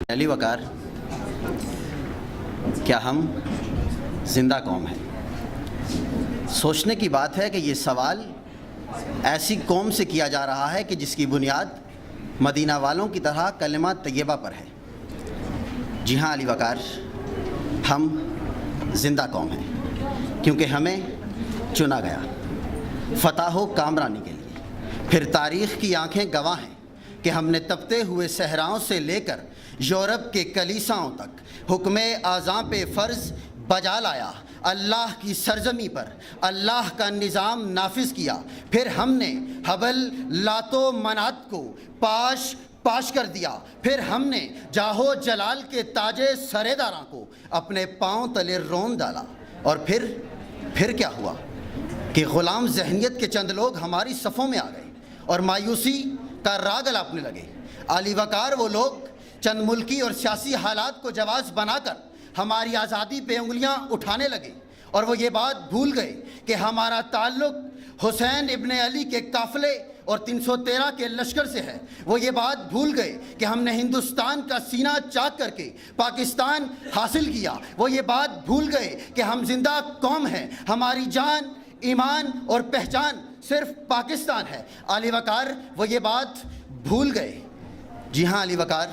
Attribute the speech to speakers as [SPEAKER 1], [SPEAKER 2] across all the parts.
[SPEAKER 1] علی وقار، کیا ہم زندہ قوم ہیں؟ سوچنے کی بات ہے کہ یہ سوال ایسی قوم سے کیا جا رہا ہے کہ جس کی بنیاد مدینہ والوں کی طرح کلمہ طیبہ پر ہے۔ جی ہاں علی وقار، ہم زندہ قوم ہیں کیونکہ ہمیں چنا گیا فتح و کامرانی کے لیے۔ پھر تاریخ کی آنکھیں گواہ ہیں کہ ہم نے تپتے ہوئے صحراؤں سے لے کر یورپ کے کلیساؤں تک حکم اعظاں پہ فرض بجا لایا، اللہ کی سرزمی پر اللہ کا نظام نافذ کیا۔ پھر ہم نے حبل لات و منات کو پاش کر دیا۔ پھر ہم نے جاہو جلال کے تاج سرے داراں کو اپنے پاؤں تلے رون ڈالا۔ اور پھر کیا ہوا کہ غلام ذہنیت کے چند لوگ ہماری صفوں میں آ گئے اور مایوسی کا راگ الاپنے لگے۔ علی وقار، وہ لوگ چند ملکی اور سیاسی حالات کو جواز بنا کر ہماری آزادی پہ انگلیاں اٹھانے لگے، اور وہ یہ بات بھول گئے کہ ہمارا تعلق حسین ابن علی کے قافلے اور 313 کے لشکر سے ہے۔ وہ یہ بات بھول گئے کہ ہم نے ہندوستان کا سینہ چاک کر کے پاکستان حاصل کیا۔ وہ یہ بات بھول گئے کہ ہم زندہ قوم ہیں، ہماری جان، ایمان اور پہچان صرف پاکستان ہے۔ علی وقار، وہ یہ بات بھول گئے۔ جی ہاں علی وقار،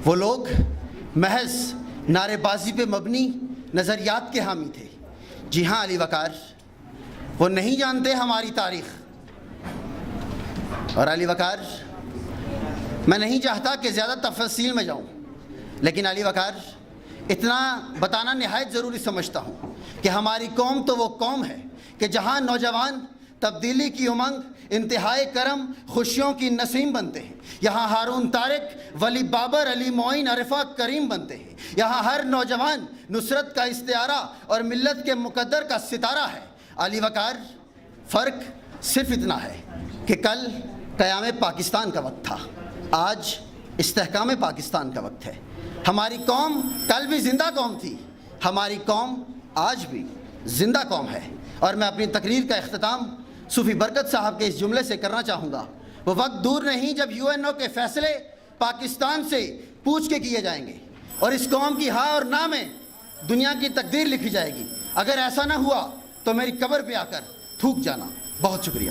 [SPEAKER 1] وہ لوگ محض نعرے بازی پہ مبنی نظریات کے حامی تھے۔ جی ہاں علی وقار، وہ نہیں جانتے ہماری تاریخ۔ اور علی وقار، میں نہیں چاہتا کہ زیادہ تفصیل میں جاؤں، لیکن علی وقار اتنا بتانا نہایت ضروری سمجھتا ہوں کہ ہماری قوم تو وہ قوم ہے کہ جہاں نوجوان تبدیلی کی امنگ، انتہائی کرم، خوشیوں کی نسیم بنتے ہیں۔ یہاں ہارون طارق، ولی بابر، علی معین، عرفہ کریم بنتے ہیں۔ یہاں ہر نوجوان نصرت کا استعارہ اور ملت کے مقدر کا ستارہ ہے۔ علی وقار، فرق صرف اتنا ہے کہ کل قیام پاکستان کا وقت تھا، آج استحکام پاکستان کا وقت ہے۔ ہماری قوم کل بھی زندہ قوم تھی، ہماری قوم آج بھی زندہ قوم ہے۔ اور میں اپنی تقریر کا اختتام صوفی برکت صاحب کے اس جملے سے کرنا چاہوں گا۔ وہ وقت دور نہیں جب UNO کے فیصلے پاکستان سے پوچھ کے کیے جائیں گے اور اس قوم کی ہاں اور نہ میں دنیا کی تقدیر لکھی جائے گی۔ اگر ایسا نہ ہوا تو میری قبر پہ آ کر تھوک جانا۔ بہت شکریہ۔